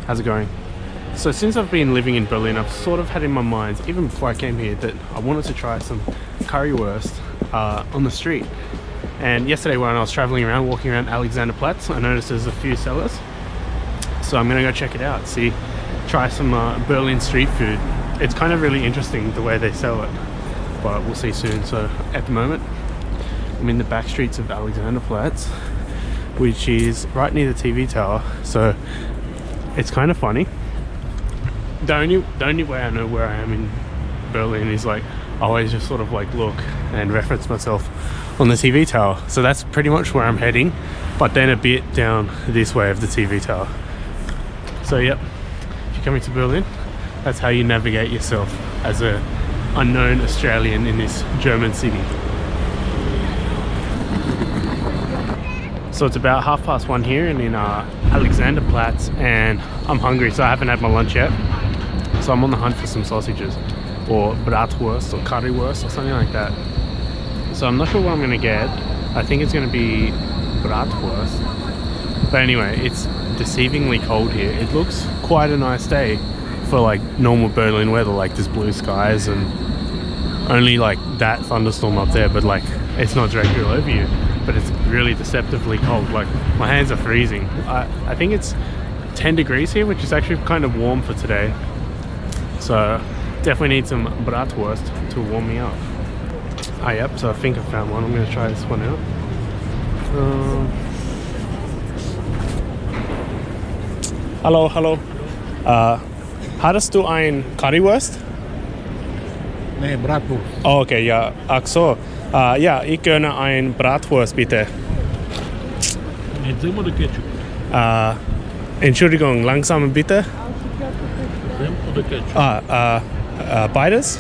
How's it going? So since I've been living in Berlin, I've sort of had in my mind, even before I came here, that I wanted to try some currywurst on the street. And yesterday when I was traveling around, walking around Alexanderplatz, I noticed there's a few sellers. So I'm gonna go check it out, try some Berlin street food. It's kind of really interesting the way they sell it, but we'll see soon. So at the moment, I'm in the back streets of Alexanderplatz, which is right near the TV tower. So it's kind of funny. The only way I know where I am in Berlin is like I always just sort of like look and reference myself on the TV tower. So that's pretty much where I'm heading, but then a bit down this way of the TV tower. So yep, if you're coming to Berlin, that's how you navigate yourself as a unknown Australian in this German city. So it's about 1:30 here and in Alexanderplatz, and I'm hungry, so I haven't had my lunch yet. So I'm on the hunt for some sausages, or Bratwurst, or currywurst, or something like that. So I'm not sure what I'm gonna get. I think it's gonna be Bratwurst. But anyway, it's deceivingly cold here. It looks quite a nice day for like normal Berlin weather, like there's blue skies and only like that thunderstorm up there, but like it's not directly over you. But it's really deceptively cold. Like my hands are freezing. I think it's 10 degrees here, which is actually kind of warm for today. So definitely need some Bratwurst to warm me up. Yep, so I think I found one. I'm gonna try this one out. Hallo. Hattest du ein Currywurst? Nee, Bratwurst. Oh, okay, ja. Ach so. Ja, ich gönne ein Bratwurst, bitte. Mit Senf oder Ketchup? Entschuldigung, langsam bitte. Senf oder Ketchup? Beides?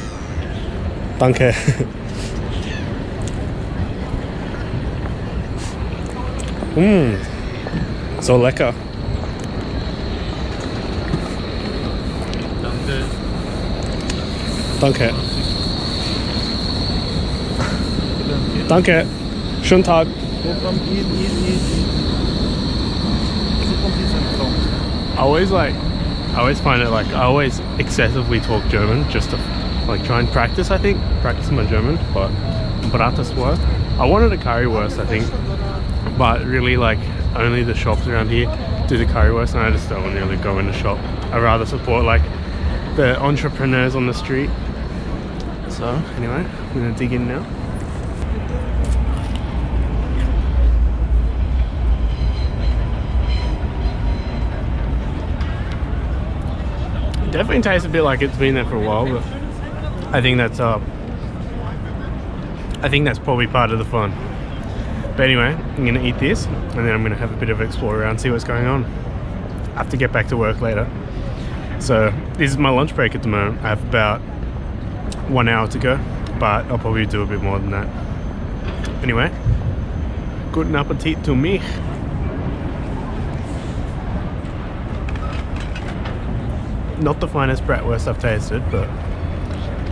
Danke. So lecker. Danke. Danke. Schönen Tag. I always find it like I always excessively talk German just to like try and practice my German, but Bratwurst. I wanted a currywurst, I think, but really like only the shops around here do the currywurst, and I just don't really go in the shop. I rather support like the entrepreneurs on the street. So anyway, I'm gonna dig in now. Definitely tastes a bit like it's been there for a while, but I think that's probably part of the fun. But anyway, I'm gonna eat this and then I'm gonna have a bit of an explore around, see what's going on. I have to get back to work later. So this is my lunch break at the moment. I have about 1 hour to go, but I'll probably do a bit more than that. Anyway, guten Appetit to mich. Not the finest bratwurst I've tasted, but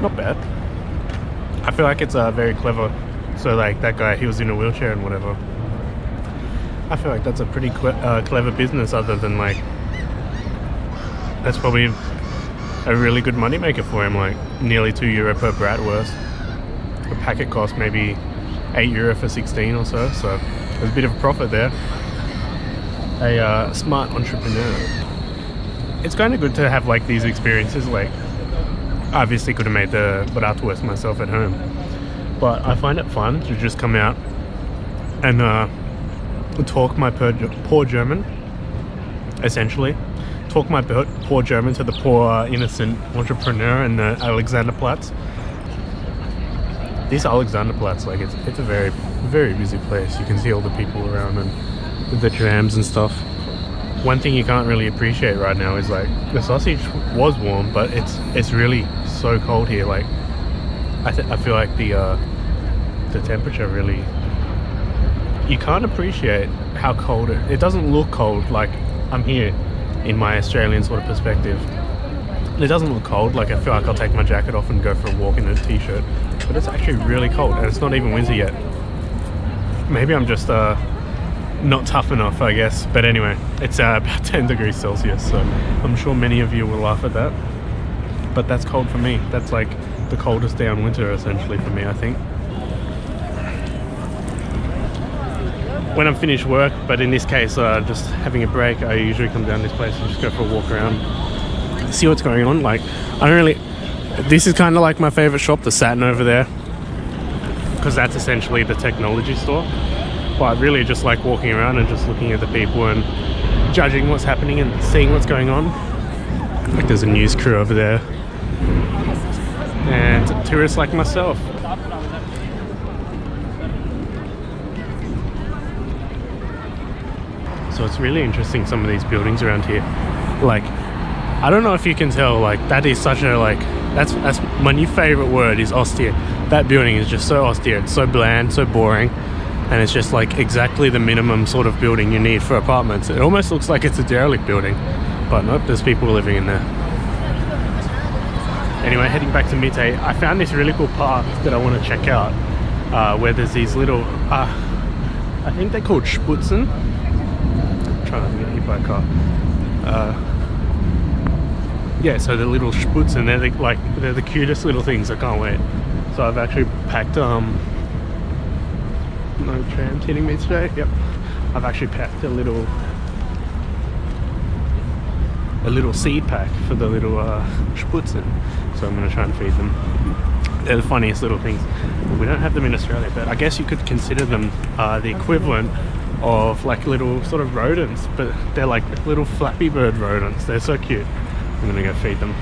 not bad. I feel like it's very clever. So like that guy, he was in a wheelchair and whatever. I feel like that's a pretty clever business, other than like that's probably a really good moneymaker for him, like nearly €2 per bratwurst. A packet cost maybe €8 for 16 or so, so there's a bit of a profit there. A smart entrepreneur. It's kind of good to have like these experiences. Like I obviously could have made the Bratwurst myself at home, but I find it fun to just come out and talk my poor German, essentially. Talk my poor German to the poor innocent entrepreneur in the Alexanderplatz. This Alexanderplatz, like it's a very, very busy place. You can see all the people around and the trams and stuff. One thing you can't really appreciate right now is like the sausage was warm, but it's really so cold here. Like I feel like the temperature really, you can't appreciate how cold it doesn't look cold. Like I'm here in my Australian sort of perspective. It doesn't look cold. Like I feel like I'll take my jacket off and go for a walk in a t-shirt, but it's actually really cold, and it's not even winter yet. Maybe I'm just not tough enough, I guess. But anyway, it's about 10 degrees Celsius, so I'm sure many of you will laugh at that. But that's cold for me. That's like the coldest day on winter, essentially, for me, I think. When I'm finished work, but in this case, just having a break, I usually come down this place and just go for a walk around, see what's going on. Like, I don't really... This is kind of like my favorite shop, the Saturn over there, because that's essentially the technology store. But I really just like walking around and just looking at the people and judging what's happening and seeing what's going on. Like, there's a news crew over there and tourists like myself. So it's really interesting, some of these buildings around here. Like, I don't know if you can tell, like, that is such a, like, that's my new favorite word is austere. That building is just so austere. It's so bland, so boring, and it's just like exactly the minimum sort of building you need for apartments. It almost looks like it's a derelict building, but nope, there's people living in there. Anyway, heading back to Mitte, I found this really cool park that I want to check out, where there's these little, I think they're called Sputzen. I'm trying to get hit by a car. Yeah, so the little Sputzen, they're the cutest little things. I can't wait. So I've actually packed, no trams hitting me today. Yep, I've actually packed a little seed pack for the little Sputzen. So I'm going to try and feed them. They're the funniest little things. We don't have them in Australia, but I guess you could consider them the equivalent of like little sort of rodents, but they're like little Flappy Bird rodents. They're so cute. I'm gonna go feed them.